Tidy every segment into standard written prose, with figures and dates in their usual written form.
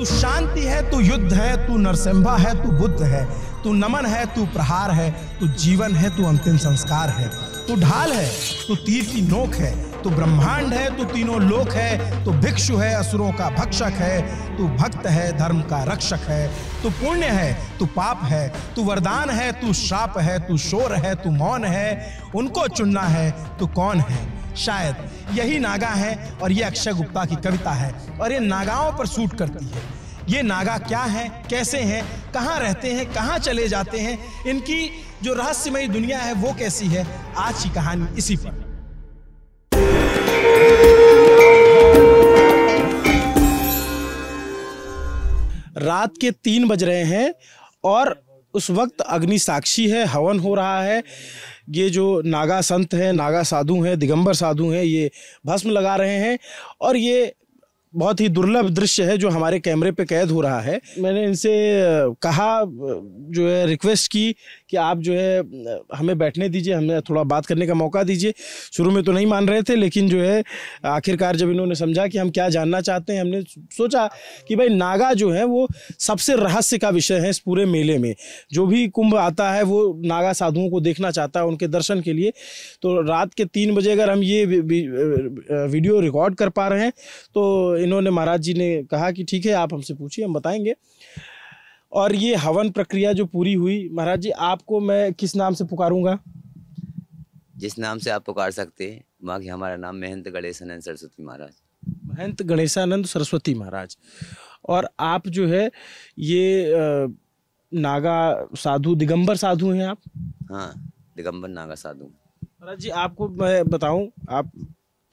तू शांति है, तू युद्ध है, तू नरसिम्हा है, तू बुद्ध है, तू नमन है, तू प्रहार है, तू जीवन है, तू अंतिम संस्कार है, तू ढाल है, तू तीर की नोक है, तू ब्रह्मांड है, तू तीनों लोक है, तू भिक्षु है, असुरों का भक्षक है, तू भक्त है, धर्म का रक्षक है, तू पुण्य है, तू पाप है, तू वरदान है, तू श्राप है, तू शोर है, तू मौन है, उनको चुनना है, तू कौन है। शायद यही नागा है और ये अक्षय गुप्ता की कविता है और ये नागाओं पर सूट करती है। ये नागा क्या है, कैसे हैं, कहाँ रहते हैं, कहाँ चले जाते हैं, इनकी जो रहस्यमयी दुनिया है वो कैसी है, आज की कहानी इसी पर। रात के 3 बज रहे हैं और उस वक्त अग्नि साक्षी है, हवन हो रहा है। ये जो नागा संत हैं, नागा साधु हैं, दिगंबर साधु हैं, ये भस्म लगा रहे हैं और ये बहुत ही दुर्लभ दृश्य है जो हमारे कैमरे पे कैद हो रहा है। मैंने इनसे कहा, जो है रिक्वेस्ट की कि आप जो है हमें बैठने दीजिए, हमें थोड़ा बात करने का मौका दीजिए। शुरू में तो नहीं मान रहे थे, लेकिन जो है आखिरकार जब इन्होंने समझा कि हम क्या जानना चाहते हैं, हमने सोचा कि भाई नागा जो है वो सबसे रहस्य का विषय है इस पूरे मेले में। जो भी कुंभ आता है वो नागा साधुओं को देखना चाहता है, उनके दर्शन के लिए। तो रात के 3 बजे अगर हम ये वीडियो रिकॉर्ड कर पा रहे हैं तो इन्होंने, महाराज जी ने कहा कि ठीक है, आप हमसे पूछिए, हम बताएंगे। और ये हवन प्रक्रिया जो पूरी हुई, महाराज जी आपको मैं किस नाम से पुकारूंगा? जिस नाम से आप पुकार सकते हैं। बाकी हमारा नाम महंत गणेशानंद सरस्वती महाराज। महंत गणेशानंद सरस्वती महाराज। और आप जो है ये नागा साधु, दिगंबर साधु हैं आप? हाँ, दिगंबर नागा साधु। महाराज जी आपको मैं बताऊं, आप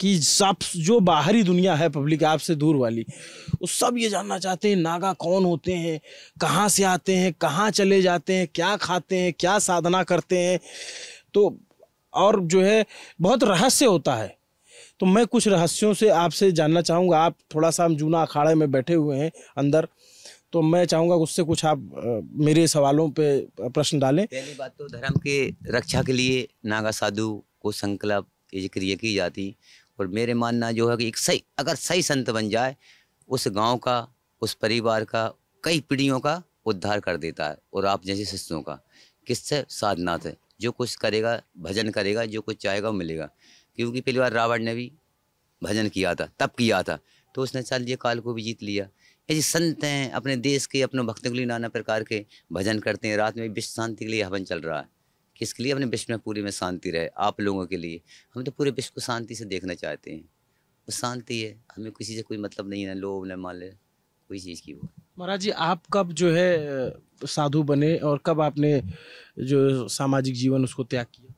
कि सब जो बाहरी दुनिया है पब्लिक आपसे दूर वाली, वो सब ये जानना चाहते हैं नागा कौन होते हैं, कहाँ से आते हैं, कहाँ चले जाते हैं, क्या खाते हैं, क्या साधना करते हैं। तो और जो है बहुत रहस्य होता है। तो मैं कुछ रहस्यों से आपसे जानना चाहूँगा। आप थोड़ा सा, हम जूना अखाड़े में बैठे हुए हैं अंदर, तो मैं चाहूँगा उससे कुछ आप मेरे सवालों पे प्रश्न डालें। पहली बात तो धर्म के रक्षा के लिए नागा साधु को संकल्प की क्रिया की जाती। और मेरे मानना जो है कि एक सही, अगर सही संत बन जाए, उस गांव का, उस परिवार का, कई पीढ़ियों का उद्धार कर देता है। और आप जैसे शिष्यों का किससे साधना से जो कुछ करेगा, भजन करेगा, जो कुछ चाहेगा वो मिलेगा। क्योंकि पहली बार रावण ने भी भजन किया था, तप किया था, तो उसने चल ये काल को भी जीत लिया। ऐसे संत हैं अपने देश के, अपने भक्तों के लिए नाना प्रकार के भजन करते हैं। रात में विश्व शांति के लिए हवन चल रहा है। किसके लिए? अपने विश्व में पूरी में शांति रहे, आप लोगों के लिए। हम तो पूरे विश्व को शांति से देखना चाहते हैं। वो शांति है, हमें किसी से कोई मतलब नहीं है, लोभ न मान ले कोई चीज़ की। वो महाराज जी आप कब जो है साधु बने और कब आपने जो सामाजिक जीवन उसको त्याग किया?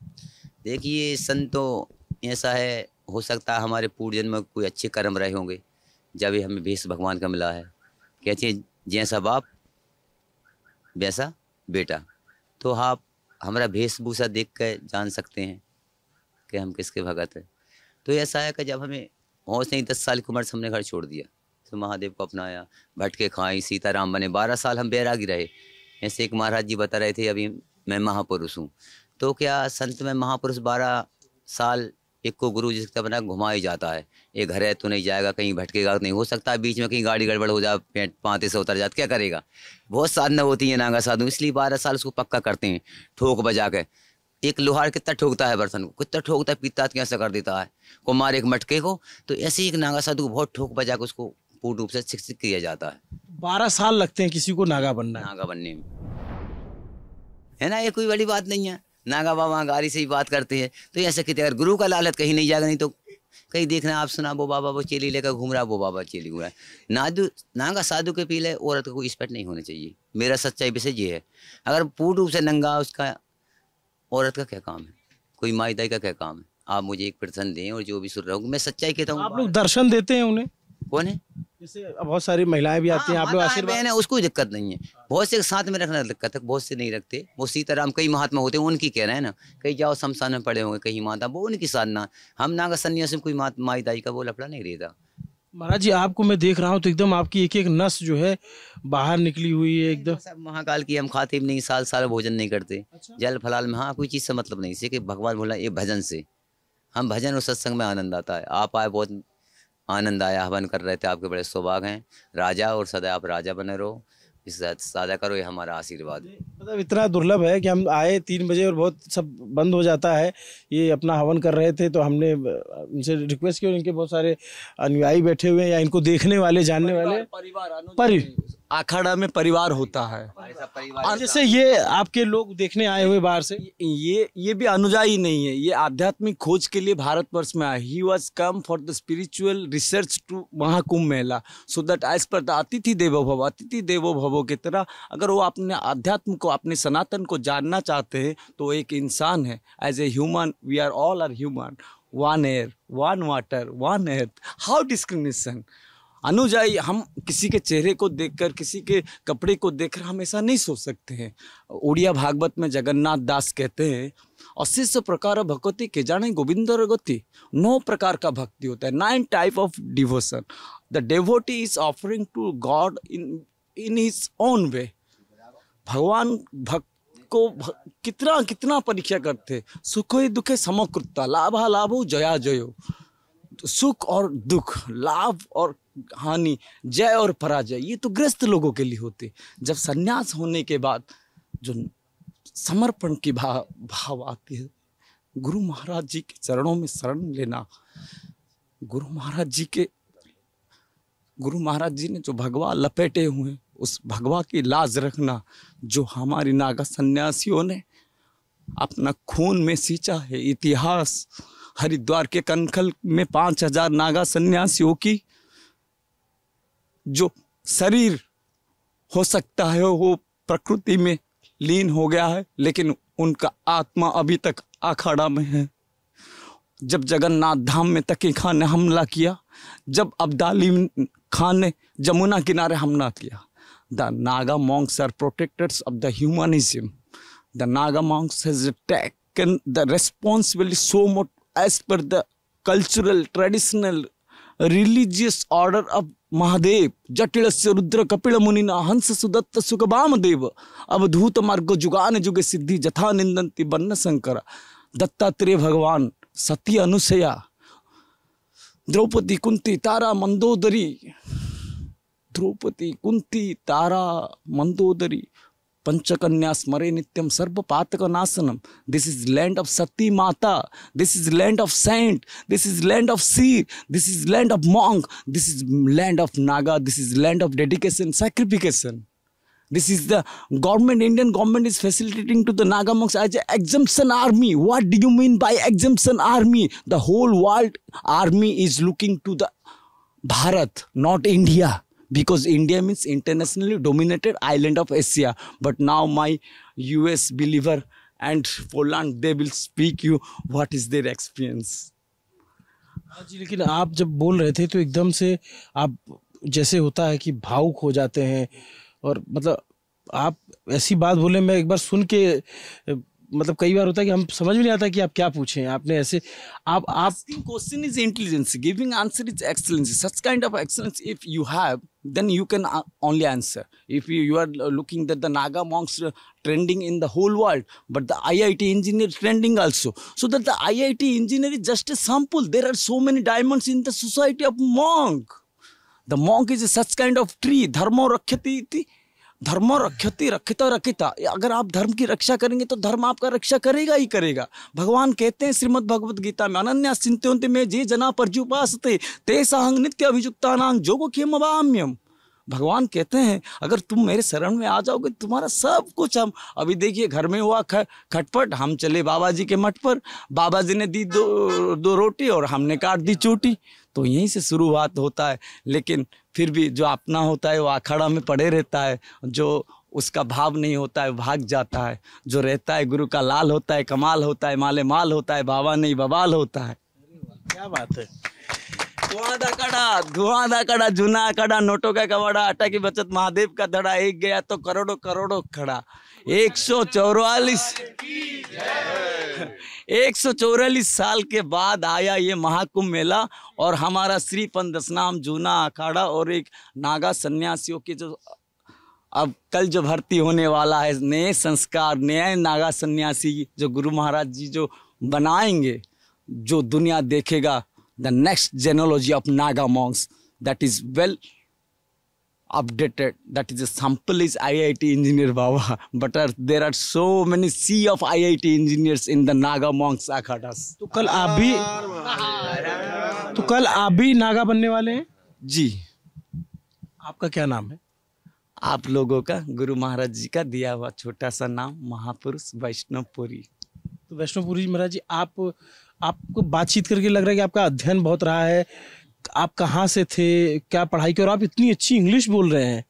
देखिए, संतों ऐसा है, हो सकता है हमारे पूर्व जन्म में कोई अच्छे कर्म रहे होंगे, जब हमें भेष भगवान का मिला है। कहते हैं जैसा बाप वैसा बेटा। तो आप हमारा वेशभूषा देख कर जान सकते हैं कि हम किसके भगत हैं। तो ऐसा है कि जब हमें होश नहीं, 10 साल की उम्र से हमने घर छोड़ दिया, तो महादेव को अपनाया, भटके खाई, सीताराम बने, 12 साल हम बैरागी रहे। ऐसे एक महाराज जी बता रहे थे, अभी मैं महापुरुष हूँ। तो क्या संत में महापुरुष 12 साल एक को गुरु जिसका बना घुमा ही जाता है। एक घर है तो नहीं जाएगा, कहीं भटकेगा नहीं, हो सकता है बीच में कहीं गाड़ी गड़बड़ हो जाए, पेट पाँते से उतर जाए, क्या करेगा। बहुत साधना होती है नागा साधु, इसलिए 12 साल उसको पक्का करते हैं, ठोक बजा के। एक लोहार कितना ठोकता है बर्तन को, कितना ठोकता है, पीता कैसे कर देता है, को मारे एक मटके को। तो ऐसे ही एक नागा साधु को बहुत ठोक बजा के उसको पूर्ण रूप से शिक्षित किया जाता है। 12 साल लगते हैं किसी को नागा बनना है? नागा बनने में, है ना, ये कोई बड़ी बात नहीं है। नागा बाबा गाड़ी से ही बात करते हैं। तो ऐसे कहते हैं, अगर गुरु का लालच कहीं नहीं जाएगा, नहीं तो कहीं देखना आप सुना, वो बाबा वो चेली लेकर घूम रहा है, वो बाबा चेली घूम रहा है। नागा साधु के पीले औरत को कोई स्पेट नहीं होना चाहिए। मेरा सच्चाई विषय ये है। अगर पूर्ण रूप से नंगा, उसका औरत का क्या काम है, कोई माई दाई का क्या काम है। आप मुझे एक प्रश्न दें और जो भी सुन रहा हूँ मैं सच्चाई कहता हूँ। आप लोग दर्शन देते हैं उन्हें? कौन है? जैसे बहुत सारी महिलाएं भी आती हैं, आप लोग आशीर्वाद? है, उसको दिक्कत नहीं है। बहुत से साथ में रखना दिक्कत है, बहुत से नहीं रखते। वो सीताराम कई महात्मा होते हैं, उनकी कह रहे हैं ना, कहीं जाओ शमशान में पड़े होंगे, कहीं माता, वो उनकी साधना। हम नागा सन्यासी में कोई माई दाई का वो लफड़ा नहीं रहता। महाराज जी आपको मैं देख रहा हूँ तो एकदम आपकी एक एक नस जो है बाहर निकली हुई है एकदम। सब महाकाल की हम खाते भी नहीं, साल साल भोजन नहीं करते। अच्छा। जल फलाल में हाँ कोई चीज़ से मतलब नहीं, से कि भगवान बोला ये भजन से, हम भजन और सत्संग में आनंद आता है। आप आए बहुत आनंद आया, हवन कर रहे थे। आपके बड़े सौभाग्य हैं राजा, और सदा आप राजा बने रहो, इस सादा करो, ये हमारा आशीर्वाद। मतलब इतना दुर्लभ है कि हम आए 3 बजे और बहुत सब बंद हो जाता है। ये अपना हवन कर रहे थे तो हमने उनसे रिक्वेस्ट की, और इनके बहुत सारे अनुयायी बैठे हुए हैं या इनको देखने वाले जानने वाले परिवार अखाड़ा में परिवार होता है। और जैसे ये आपके लोग देखने आए हुए बाहर से, ये भी अनुयायी नहीं है, ये आध्यात्मिक खोज के लिए भारतवर्ष में आया। He was come for the spiritual research to Mahakumbh Mela, so that as per the अतिथि देवो भव, अतिथि देवो भवो की तरह अगर वो अपने अध्यात्म को, अपने सनातन को जानना चाहते हैं तो एक इंसान है। As a human we are all are human, one air, one water, one earth, how discrimination. अनुजाई हम किसी के चेहरे को देखकर, किसी के कपड़े को देखकर हम ऐसा नहीं सोच सकते हैं। उड़िया भागवत में जगन्नाथ दास कहते हैं, 80 प्रकार भक्ति के जाने गोविंदर गति। 9 प्रकार का भक्ति होता है, 9 type of devotion. The devotee is offering to God in his own way. भगवान भक्त को कितना कितना परीक्षा करते, सुखे दुखे समकृता, लाभा लाभो जया जयो। सुख और दुख, लाभ और हानि, जय और पराजय, ये तो ग्रस्त लोगों के लिए होते। जब संन्यास होने के बाद जो समर्पण की भाव आती है, गुरु महाराज जी के चरणों में शरण लेना, गुरु महाराज जी ने जो भगवा लपेटे हुए हैं, उस भगवा की लाज रखना, जो हमारी नागा सन्यासियों ने अपना खून में सींचा है। इतिहास हरिद्वार के कनखल में 5000 नागा सन्यासियों की जो शरीर हो सकता है वो प्रकृति में लीन हो गया है, लेकिन उनका आत्मा अभी तक अखाड़ा में है। जब जगन्नाथ धाम में तकी खान ने हमला किया, जब अब्दाली खान ने जमुना किनारे हमला किया, the Naga monks are protectors of the humanism. The Naga monks has taken the responsibility so much as per the cultural, traditional, religious order of Mahadev. जटिलस्य रुद्र कपिल मुनिना हंस सुदत्त सुखबाम देव, अवधूत मार्ग जुगान जुगे सिद्धि जथा निंदंती बन्न शंकर। दत्तात्रेय भगवान, सती अनुसया, द्रौपदी कुंती तारा मंदोदरी, द्रौपदी कुंती तारा मंदोदरी, पंचकन्या स्मरे नित्यम सर्व पातक नाशनम। This is land of Sati Mata, this is land of saint, this is land of seer, this is land of monk, this is land of Naga, this is land of dedication, sacrification. This is the government, Indian government is facilitating to the Naga monks as an exemption army. What do you mean by exemption army? The whole world army is looking to the Bharat, not India. Because India means internationally dominated island of Asia. But now my US believer and Poland, they will speak you what is their experience. जी, लेकिन आप जब बोल रहे थे तो एकदम से आप जैसे होता है कि भावुक हो जाते हैं, और मतलब आप ऐसी बात बोले, मैं एक बार सुन के मतलब कई बार होता है कि हम समझ में नहीं आता कि आप क्या पूछें। आपने ऐसे आप asking question is intelligence, giving answer is excellence. Such kind of excellence if you have, then you can only answer. If you are looking that the Naga monks trending in the whole world, but the IIT engineer trending also, so that the IIT engineer is just a sample. There are so many diamonds in the society of monk. The monk is such kind of tree. धर्मो रक्षति इति, धर्मो रक्षति रक्षिता रक्षिता। अगर आप धर्म की रक्षा करेंगे तो धर्म आपका रक्षा करेगा ही करेगा। भगवान कहते हैं श्रीमद् भगवद गीता में, अनन्या चिंत्योन्ति में जे जना पर्युपासते तेषां नित्य अभियुक्तानां योगक्षेम वाम्यम। भगवान कहते हैं अगर तुम मेरे शरण में आ जाओगे तुम्हारा सब कुछ हम। अभी देखिए घर में हुआ खटपट, हम चले बाबा जी के मठ पर, बाबा जी ने दी दो रोटी और हमने काट दी चोटी। तो यहीं से शुरुआत होता है। लेकिन फिर भी जो अपना होता है वो अखाड़ा में पड़े रहता है, जो उसका भाव नहीं होता है भाग जाता है, जो रहता है गुरु का लाल होता है, कमाल होता है, माले माल होता है, बाबा नहीं बवाल होता है। क्या बात है। धुआं दा कड़ा जूना कड़ा, नोटों का कवड़ा, आटा की बचत महादेव का धड़ा, एक गया तो करोड़ों करोड़ों खड़ा। 144 साल के बाद आया ये महाकुंभ मेला, और हमारा श्रीपंथ दशनाम जूना अखाड़ा और एक नागा सन्यासियों के जो अब कल जो भर्ती होने वाला है, नए संस्कार, नए नागा सन्यासी जो गुरु महाराज जी जो बनाएंगे, जो दुनिया देखेगा, the next genealogy of Naga monks that is well updated. That is a sample is IIT engineer Baba, but there are so many sea of IIT engineers in the Naga monks akhadas. तो कल आप भी नागा बनने वाले हैं? जी, आपका क्या नाम है? आप लोगों का गुरु महाराज जी का दिया हुआ छोटा सा नाम महापुरुष वैष्णवपुरी। तो वैष्णवपुरी महाराज जी, आपको बातचीत करके लग रहा है कि आपका अध्ययन बहुत रहा है। आप कहाँ से थे, क्या पढ़ाई की, और आप इतनी अच्छी इंग्लिश बोल रहे हैं।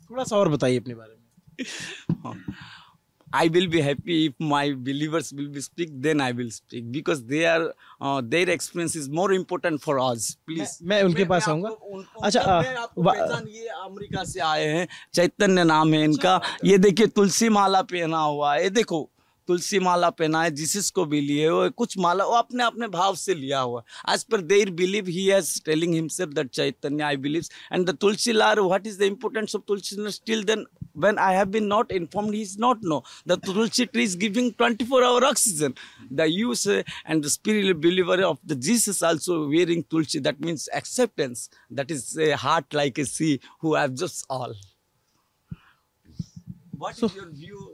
थोड़ा सा और बताइए अपने बारे में। I will be happy if my believers will be speak, then I will speak because their experience is more important for us. Please. मैं उनके पास आऊँगा। अच्छा, ये अमेरिका से आए हैं, चैतन्य नाम है इनका। ये देखिए तुलसी माला पहना हुआ है, ये देखो तुलसी माला पहना है, जीसस को भी लिए हुए कुछ माला वो अपने अपने भाव से लिया हुआ। As per their belief, he is telling himself that Chaitanya I believes, and the Tulsi Lar. What is the importance of Tulsi Lar? Still then, when I have been not informed, he is not know. The Tulsi tree is giving 24-hour oxygen. The use and the spiritual believer of the Jesus also wearing Tulsi. That means acceptance. That is a heart like a sea who have just all. What is your view?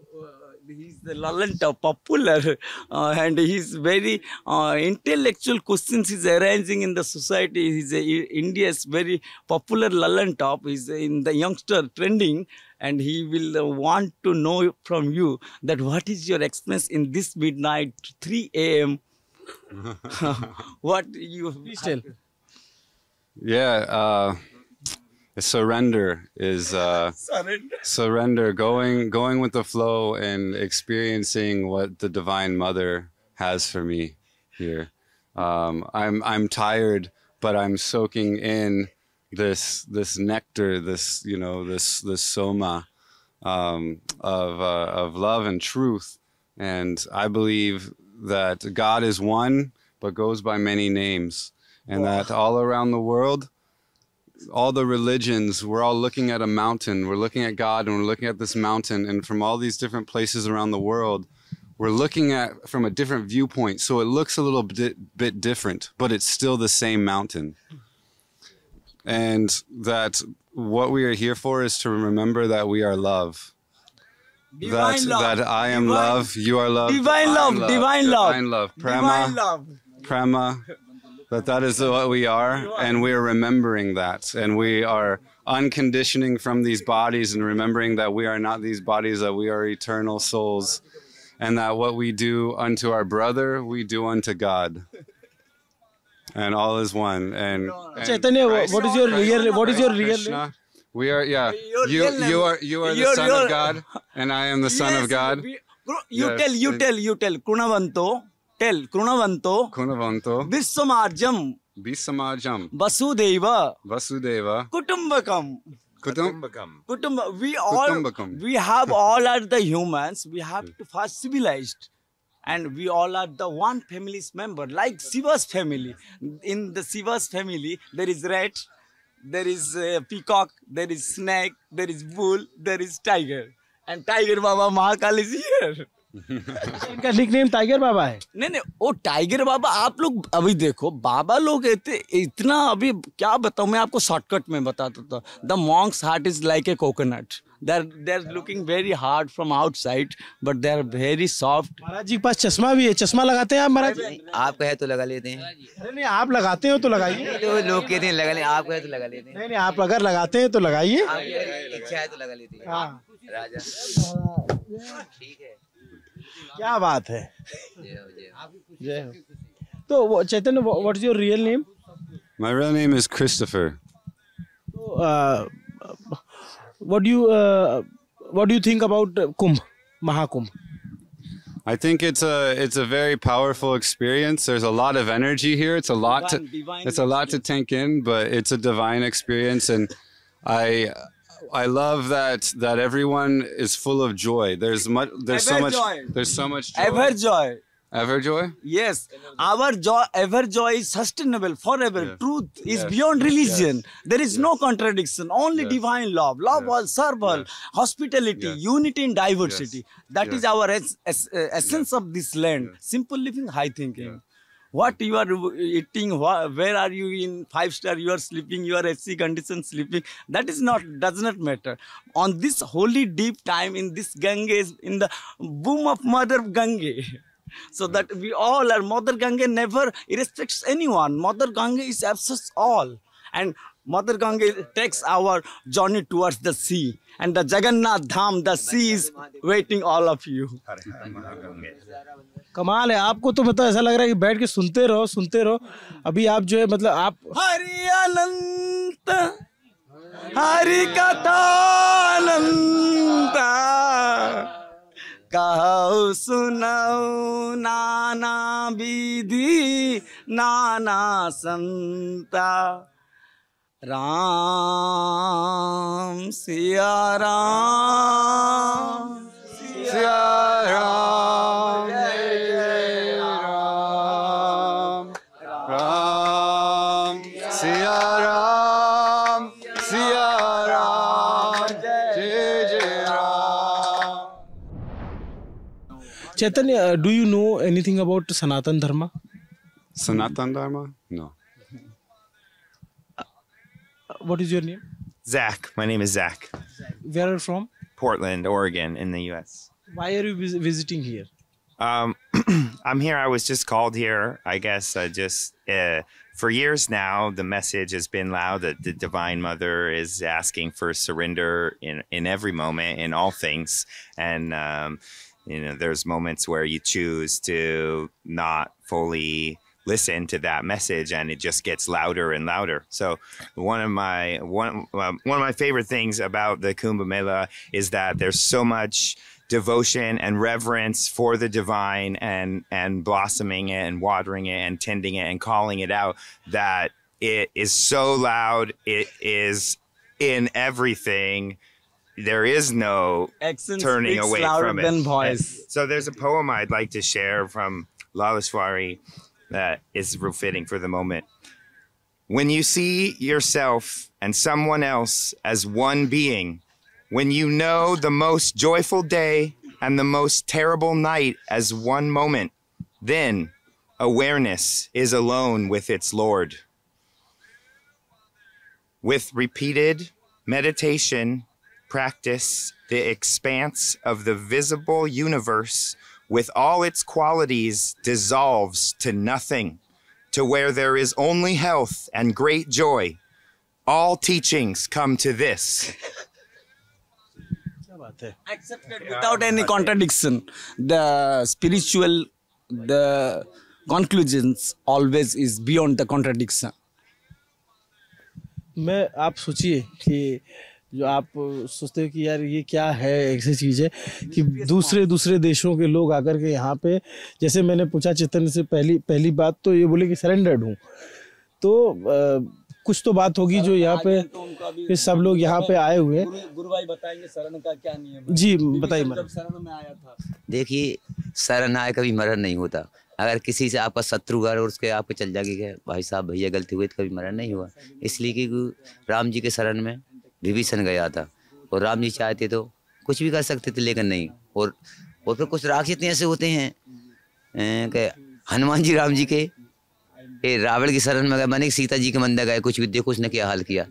He's the Lalanta popular and he's very intellectual questions he's arranging in the society. He's India's very popular Lalanta. He's in the youngster trending, and he will want to know from you that what is your experience in this midnight 3 a.m. What you please tell. Yeah, surrender is surrender, going with the flow and experiencing what the Divine Mother has for me here. I'm tired, but I'm soaking in this nectar, this this soma of love and truth. And I believe that God is one, but goes by many names, and that all around the world, all the religions, we're all looking at a mountain. We're looking at God, and we're looking at this mountain, and from all these different places around the world, we're looking at from a different viewpoint. So it looks a little bit different, but it's still the same mountain. And that what we are here for is to remember that we are love. That I am love, you are love. Divine love, divine love. Divine love. Divine love. Prema. That is what we are, and we are remembering that, and we are unconditioning from these bodies and remembering that we are not these bodies, that we are eternal souls, and that what we do unto our brother, we do unto God, and all is one. And Chaitanya, what is your real name? We are, yeah. You are the son of God, and I am the son of God. You tell. Kunavanto. Tell Kunavanto Vissamarjam Vasudeva Kutumbakam. We have all are the humans. We have to first civilized, and we all are the one family's member, like Shiva's family. In the Shiva's family, there is rat, there is peacock, there is snake, there is bull, there is tiger, and Tiger Baba Mahakal is here. इनका nickname tiger बाबा है। नहीं वो tiger बाबा, आप लोग अभी देखो बाबा लोग इतना, अभी क्या बताऊं मैं आपको, शॉर्टकट में बताता था। The Monks heart is like a coconut. They're looking very hard from outside, but they're very soft. महाराज जी के पास चश्मा भी है, चश्मा लगाते हैं आप महाराज जी? आप कहे तो लगा लेते हैं। अरे नहीं, आप लगाते हो तो लगाइए। लोग कहते हैं लगा ले, आप कहे तो लगा लेते हैं। नहीं, आप अगर लगाते हैं तो लगाइए। आपकी इच्छा है तो लगा लेते हैं। हाँ राजा ठीक है, क्या बात है। जय हो। तो Chaitanya, what is your real name? My real name is Christopher. तो what do you think about Kumbh, Mahakumbh? I think it's a very powerful experience. There's a lot of energy here. It's a lot to take in, but it's a divine experience, and I love that everyone is full of joy. There's so much joy. Ever joy? Yes, our joy, ever joy is sustainable forever. Yes. Truth is Yes. beyond religion. Yes. There is no contradiction. Only Yes. divine love, love all, serve all, Yes. hospitality, Yes. unity in diversity. Yes. That Yes. is our essence of this land. Yes. Simple living, high thinking. what you are eating, where are you in 5-star, you are sleeping, you are AC condition sleeping, does not matter. On this holy deep time in this Ganges, in the womb of Mother Gange, so that we all are, Mother Gange never irrespects anyone. Mother Gange is absolutes all. And Mother Gange takes our journey towards the sea. And the Jagannath Dham, the sea is waiting all of you. कमाल है। आपको तो मतलब ऐसा लग रहा है कि बैठ के सुनते रहो। अभी आप जो है मतलब आप हरि अनंत, हरि कथा अनंत, कहो सुनाओ नाना विधि नाना संता, राम सिया राम, सिया राम, जय राम, राम सिया राम, सिया राम, जय जय Ram. Chaitanya, do you know anything about Sanatan Dharma? Sanatan Dharma? No. What is your name? Zach. My name is Zach. Where are you from? Portland, Oregon, in the U.S. Why are you visiting here? I'm here. I was just called here. I guess for years now, the message has been loud that the Divine Mother is asking for surrender in every moment, in all things. And, there's moments where you choose to not fully listen to that message, and it just gets louder and louder. So one of my favorite things about the Kumbh Mela is that there's so much devotion and reverence for the divine, and blossoming it and watering it and tending it and calling it out, that it is so loud. It is in everything. There is no Action turning speaks away louder from it. than voice. So there's a poem I'd like to share from Laleshwari that is real fitting for the moment. When you see yourself and someone else as one being, when you know the most joyful day and the most terrible night as one moment, then awareness is alone with its Lord. With repeated meditation, practice, the expanse of the visible universe with all its qualities dissolves to nothing, to where there is only health and great joy. All teachings come to this. Accepted without any contradiction. The spiritual, the conclusions always is beyond the contradiction. मैं आप सोचिए कि जो आप सोचते हो कि यार ये क्या है, ऐसी चीज़ है कि दूसरे देशों के लोग आकर के यहाँ पे, जैसे मैंने पूछा चेतन से पहली बात तो ये बोले कि सरेंडर्ड हूँ, तो कुछ तो बात होगी जो यहाँ पे फिर सब लोग यहाँ पे आए हुए हैं। गुरु भाई बताएंगे शरण का क्या नियम है। जी बताइए। जब शरण में आया था, देखिए, शरण आए कभी मरण नहीं होता। अगर किसी से आपका शत्रु घर और उसके आपको चल जाएगी कि भाई साहब भैया गलती हुई, तो कभी मरण नहीं हुआ। इसलिए कि राम जी के शरण में विभीषण गया था, और राम जी चाहते तो कुछ भी कर सकते थे, लेकिन नहीं। और फिर कुछ राक्षस ऐसे होते हैं कि हनुमान जी राम जी के रावण की शरण में गए, माने सीता जी के मंदिर गए, कुछ भी देखो उसने क्या हाल किया।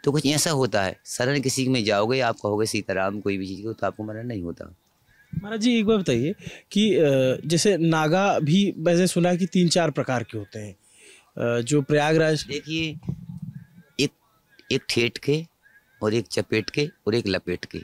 तो कुछ ऐसा होता है, शरण किसी में जाओगे, आप कहोगे सीताराम कोई भी चीज़ को, तो आपको मरण नहीं होता। महाराज जी एक बार बताइए कि जैसे नागा भी मैंने सुना कि 3-4 प्रकार के होते हैं जो प्रयागराज। देखिए, एक ठेठ के और एक चपेट के और एक लपेट के,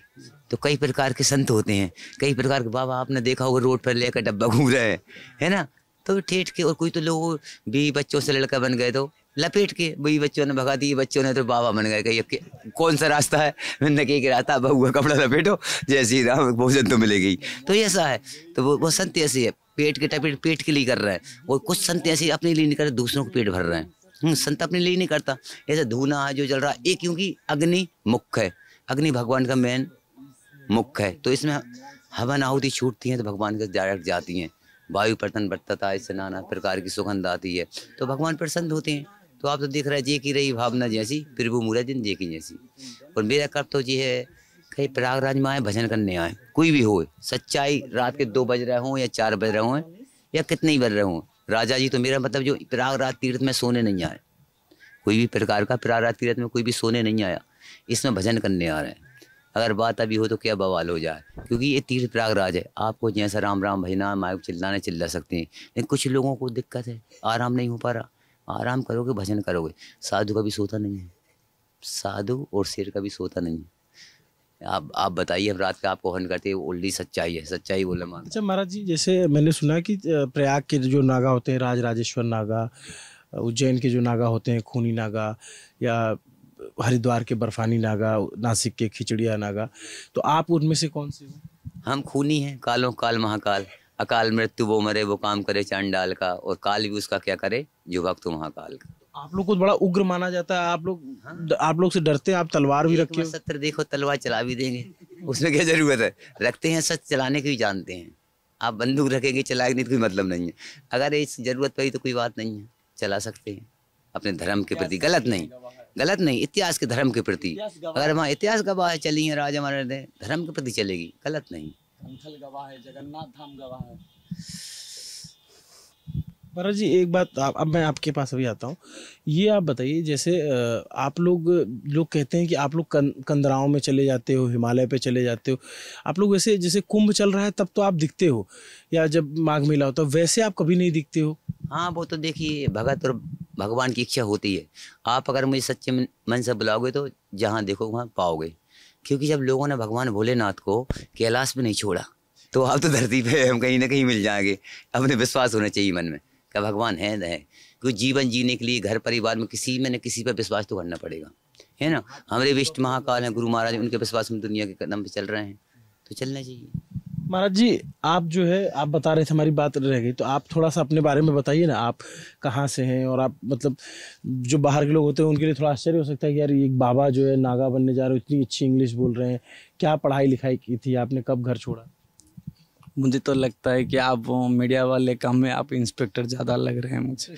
तो कई प्रकार के संत होते हैं, कई प्रकार के बाबा आपने देखा होगा रोड पर लेकर डब्बा घूम रहे हैं, है ना। तो ठेठ के, और कोई तो लोग भी बच्चों से लड़का बन गए तो लपेट के, वही बच्चों ने भगा दिए, बच्चों ने तो बाबा बन गए। कहीं कौन सा रास्ता है, मैंने के रास्ता बहुआ कपड़ा लपेटो जय श्री राम, भोजन तो मिलेगी। तो ऐसा है, तो वो संत ऐसे है, पेट के टपेट पेट के लिए कर रहे हैं, और कुछ संत ऐसे अपने लिए नहीं कर रहे, दूसरों को पेट भर रहे हैं। संत अपने लिए नहीं करता। ऐसा धूना है जो जल रहा है, ये क्योंकि अग्नि मुख्य है, अग्नि भगवान का मेन मुख्य है, तो इसमें हवन आहुति छूटती हैं तो भगवान के डायरेक्ट जाती हैं। वायु पर्तन बरतता, इससे नाना प्रकार की सुगंध आती है, तो भगवान प्रसन्न होते हैं। तो आप तो देख रहे हैं, जे की रही भावना जैसी प्रभु मूरा दिन जे की जैसी। और मेरा कर्तव्य तो ये है, कहीं प्रयागराज में आए, भजन करने आए, कोई भी हो, सच्चाई रात के 2 बज रहे हों या 4 बज रहे हों या कितने ही बज रहे हों, राजा जी तो मेरा मतलब जो प्रयागराज तीर्थ में सोने नहीं आए, कोई भी प्रकार का प्रयागराज तीर्थ में कोई भी सोने नहीं आया, इसमें भजन करने आ रहे हैं। अगर बात अभी हो तो क्या बवाल हो जाए, क्योंकि ये तीर्थ प्रयागराज है। आपको जैसा राम राम भजना माइक चिल्लाने चिल्ला सकते हैं, लेकिन कुछ लोगों को दिक्कत है, आराम नहीं हो पा रहा। आराम करोगे, भजन करोगे। साधु कभी सोता नहीं है, साधु और शेर कभी सोता नहीं है। आप बताइए, हम रात का आपको हवन करते हैं, ओल्डी सच्चाई है, सच्चाई बोले मान। अच्छा महाराज जी, जैसे मैंने सुना कि प्रयाग के जो नागा होते हैं, राजराजेश्वर नागा, उज्जैन के जो नागा होते हैं खूनी नागा, या हरिद्वार के बर्फानी नागा, नासिक के खिचड़िया नागा, तो आप उनमें से कौन से हो? हम खूनी हैं, कालों काल महाकाल, अकाल मृत्यु वो मरे वो काम करे चांडाल का, और काल भी उसका क्या करे जो भक्त महाकाल का। आप लोग को बड़ा उग्र माना जाता है, आप लोग से डरते हैं, आप तलवार भी रखे हो। सत्र देखो, तलवार चला भी देंगे, उसमें क्या जरूरत है, रखते हैं, सच चलाने की भी जानते हैं। आप बंदूक रखेंगे, चलाएंगे नहीं तो कोई मतलब नहीं है। अगर इस जरूरत पड़ी तो कोई बात नहीं है, चला सकते हैं अपने धर्म के प्रति। गलत नहीं, इतिहास के धर्म के प्रति। अगर वहाँ इतिहास गवाह है, चली है राजा महाराज ने, धर्म के प्रति चलेगी, गलत नहीं। गवाह है, जगन्नाथ धाम गवाह है। महाराज जी एक बात, अब मैं आपके पास अभी आता हूँ। ये आप बताइए, जैसे आप लोग कहते हैं कि आप लोग कंदराओं में चले जाते हो, हिमालय पे चले जाते हो। आप लोग वैसे जैसे कुंभ चल रहा है तब तो आप दिखते हो, या जब माघ मेला होता है, वैसे आप कभी नहीं दिखते हो। हाँ, वो तो देखिए भगत और भगवान की इच्छा होती है। आप अगर मुझे सच्चे मन से बुलाओगे तो जहाँ देखो वहाँ पाओगे, क्योंकि जब लोगों ने भगवान भोलेनाथ को कैलाश में नहीं छोड़ा तो आप तो धरती पे हम कहीं ना कहीं मिल जाएंगे। अपने विश्वास होना चाहिए मन में कि भगवान है। क्योंकि जीवन जीने के लिए घर परिवार में किसी में न किसी पर विश्वास तो करना पड़ेगा, है ना। हमारे विष्ट महाकाल हैं, गुरु महाराज, उनके विश्वास में दुनिया के कदम पे चल रहे हैं, तो चलना चाहिए। महाराज जी आप जो है, आप बता रहे थे, हमारी बात रह गई, तो आप थोड़ा सा अपने बारे में बताइए ना। आप कहाँ से हैं, और आप मतलब जो बाहर के लोग होते हैं उनके लिए थोड़ा आश्चर्य हो सकता है कि यार एक बाबा जो है नागा बनने जा रहे हो, इतनी अच्छी इंग्लिश बोल रहे हैं, क्या पढ़ाई लिखाई की थी आपने, कब घर छोड़ा? मुझे तो लगता है कि आप मीडिया वाले काम में आप इंस्पेक्टर ज़्यादा लग रहे हैं मुझे।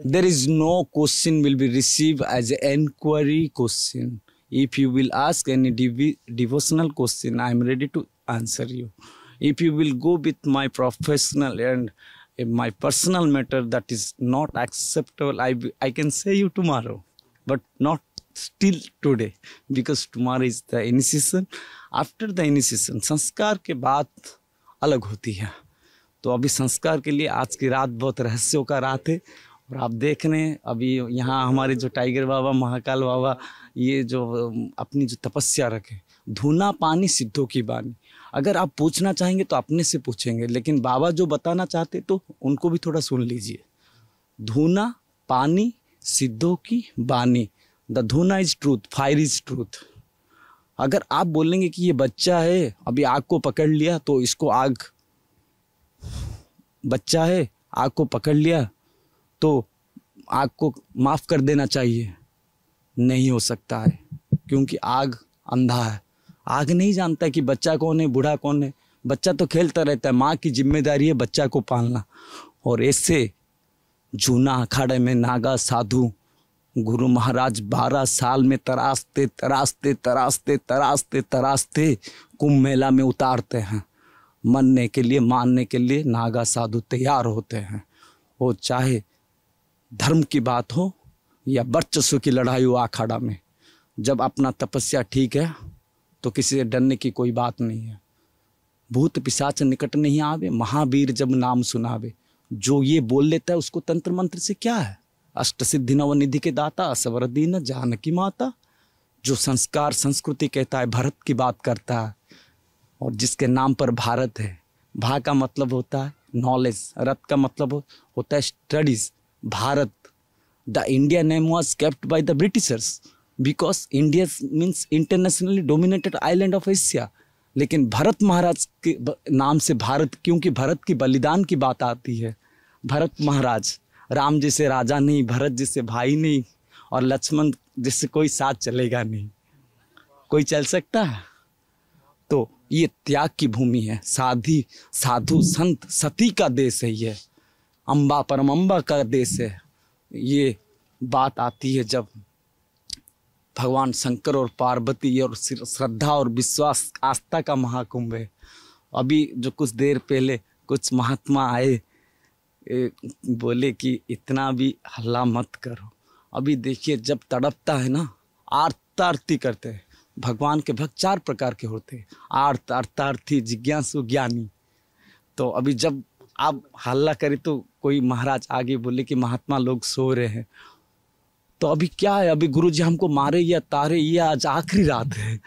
There is no question will be receive as a enquiry question. If you will ask any devotional question, I am ready to answer you. If you will go with my professional and my personal matter that is not acceptable, I can say you tomorrow, but not still today, because tomorrow is the initiation. After the initiation, संस्कार के बात अलग होती है। तो अभी संस्कार के लिए आज की रात बहुत रहस्यों का रात है। और आप देख रहे हैं अभी यहाँ हमारे जो टाइगर बाबा, महाकाल बाबा, ये जो अपनी जो तपस्या रखे, धूना पानी सिद्धों की बानी। अगर आप पूछना चाहेंगे तो अपने से पूछेंगे, लेकिन बाबा जो बताना चाहते तो उनको भी थोड़ा सुन लीजिए। धूना पानी सिद्धों की बानी, the dhuna is truth, fire is truth. अगर आप बोलेंगे कि ये बच्चा है, अभी आग को पकड़ लिया तो इसको आग, बच्चा है आग को पकड़ लिया तो आग को माफ़ कर देना चाहिए, नहीं हो सकता है, क्योंकि आग अंधा है। आग नहीं जानता कि बच्चा कौन है, बूढ़ा कौन है। बच्चा तो खेलता रहता है, माँ की जिम्मेदारी है बच्चा को पालना। और ऐसे जूना अखाड़े में नागा साधु गुरु महाराज 12 साल में तराशते तराशते तराशते तराशते तराशते कुंभ मेला में उतारते हैं। मनने के लिए, मानने के लिए नागा साधु तैयार होते हैं। वो चाहे धर्म की बात हो या वर्चस्व की लड़ाई हो, अखाड़ा में जब अपना तपस्या ठीक है तो किसी से डरने की कोई बात नहीं है। भूत पिशाच निकट नहीं आवे, महावीर जब नाम सुनावे। जो ये बोल लेता है उसको तंत्र मंत्र से क्या है। अष्ट सिद्धि नवनिधि के दाता, असवर दीन जानकी माता। जो संस्कार संस्कृति कहता है, भारत की बात करता है, और जिसके नाम पर भारत है। भा का मतलब होता है नॉलेज, रत का मतलब होता है studies. Bharat, the India name was kept by the Britishers because India means internationally dominated island of Asia. लेकिन भरत महाराज के नाम से भारत, क्योंकि भरत की बलिदान की बात आती है। भरत महाराज, राम जैसे राजा नहीं, भरत जैसे भाई नहीं, और लक्ष्मण जिससे कोई साथ चलेगा नहीं। कोई चल सकता है? तो ये त्याग की भूमि है। साधु संत सती का देश है ये। अम्बा परम अम्बा का देश है। ये बात आती है जब भगवान शंकर और पार्वती और श्रद्धा और विश्वास आस्था का महाकुंभ है। अभी जो कुछ देर पहले कुछ महात्मा आए, बोले कि इतना भी हल्ला मत करो। अभी देखिए जब तड़पता है ना, आरती करते हैं। भगवान के भक्त 4 प्रकार के होते हैं, अर्थार्थी, जिज्ञासु, ज्ञानी। तो अभी जब आप हल्ला करें तो कोई महाराज आगे बोले कि महात्मा लोग सो रहे हैं, तो अभी क्या है, अभी गुरुजी हमको मारे या तारे, ये आज आखिरी रात है।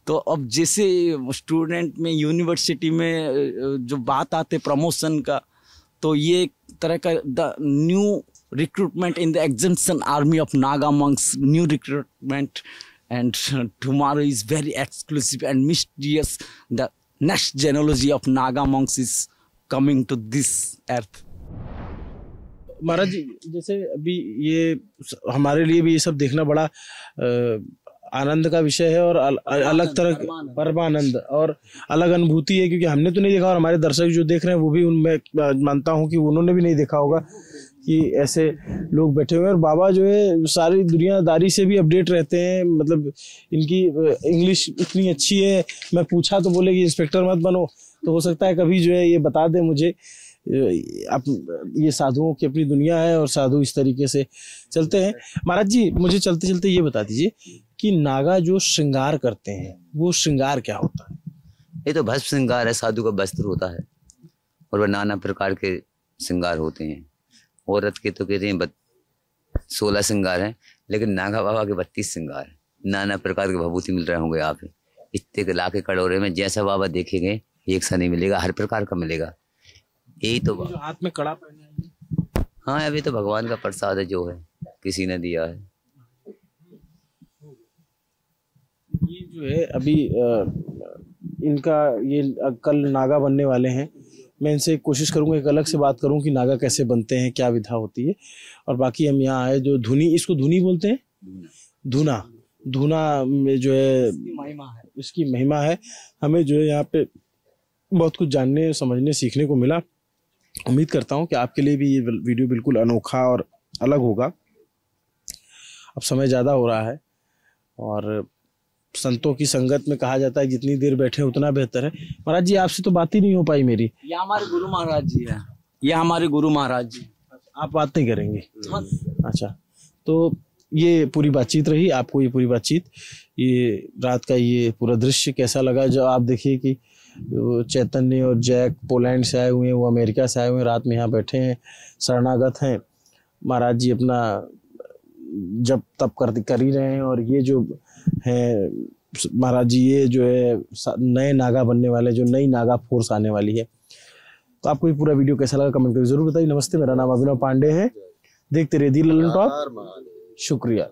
तो अब जैसे स्टूडेंट में यूनिवर्सिटी में जो बात आते प्रमोशन का, तो ये एक तरह का the new recruitment in the exemption army of Naga monks, new recruitment, and tomorrow is very exclusive and mysterious. The next genealogy of Naga monks is coming to this earth. महाराज जी, जैसे अभी ये हमारे लिए भी ये सब देखना बड़ा आनंद का विषय है, और अलग तरह परमानंद और अलग अनुभूति है, क्योंकि हमने तो नहीं देखा और हमारे दर्शक जो देख रहे हैं वो भी, उनमें मानता हूँ कि उन्होंने भी नहीं देखा होगा कि ऐसे लोग बैठे हुए हैं। और बाबा जो है सारी दुनियादारी से भी अपडेट रहते हैं, मतलब इनकी इंग्लिश इतनी अच्छी है, मैं पूछा तो बोले कि इंस्पेक्टर मत बनो, तो हो सकता है कभी जो है ये बता दे मुझे। ये साधुओं की अपनी दुनिया है और साधु इस तरीके से चलते हैं। महाराज जी, मुझे चलते चलते ये बता दीजिए कि नागा जो श्रृंगार करते हैं वो श्रृंगार क्या होता है? ये तो भस्म श्रृंगार है, साधु का वस्त्र होता है, और वह नाना प्रकार के श्रृंगार होते हैं। औरत के तो कहते हैं 16 श्रृंगार हैं, लेकिन नागा बाबा के 32 श्रृंगार हैं। नाना प्रकार के भभूति मिल रहे होंगे आप, इतने के लाके कटोरे में, जैसा बाबा देखेंगे एक सा नहीं मिलेगा, हर प्रकार का मिलेगा। यही तो जो हाथ में कड़ा पहना है, हाँ, अभी तो भगवान का प्रसाद है, जो है किसी ने दिया है। ये जो है अभी इनका ये कल नागा बनने वाले हैं। मैं इनसे कोशिश करूंगा एक अलग से बात करूं कि नागा कैसे बनते हैं, क्या विधा होती है। और बाकी हम यहाँ आए जो धुनी, इसको धुनी बोलते हैं, धुना में जो है इसकी महिमा है। हमें जो है यहाँ पे बहुत कुछ जानने, समझने, सीखने को मिला। उम्मीद करता हूँ कि आपके लिए भी ये वीडियो बिल्कुल अनोखा और अलग होगा। अब समय ज़्यादा हो रहा है और संतों की संगत में कहा जाता है जितनी देर बैठे उतना बेहतर है। महाराज जी, आपसे तो बात ही नहीं हो पाई मेरी। ये हमारे गुरु महाराज जी है, ये हमारे गुरु महाराज जी। आप बात नहीं करेंगे? अच्छा, तो ये पूरी बातचीत रही। आपको ये पूरी बातचीत, ये रात का ये पूरा दृश्य कैसा लगा? जब आप देखिए कि चैतन्य और जैक पोलैंड से आए हुए हैं, वो अमेरिका से आए हुए हैं, रात में यहाँ बैठे हैं, शरणागत हैं। महाराज जी अपना जब तप कर ही रहे हैं। और ये जो है महाराज जी, ये जो है नए नागा बनने वाले, जो नई नागा फोर्स आने वाली है। तो आपको ये पूरा वीडियो कैसा लगा कमेंट करके जरूर बताइए। नमस्ते, मेरा नाम अभिनव पांडे है। देखते रहिए दी ललन टॉप। शुक्रिया।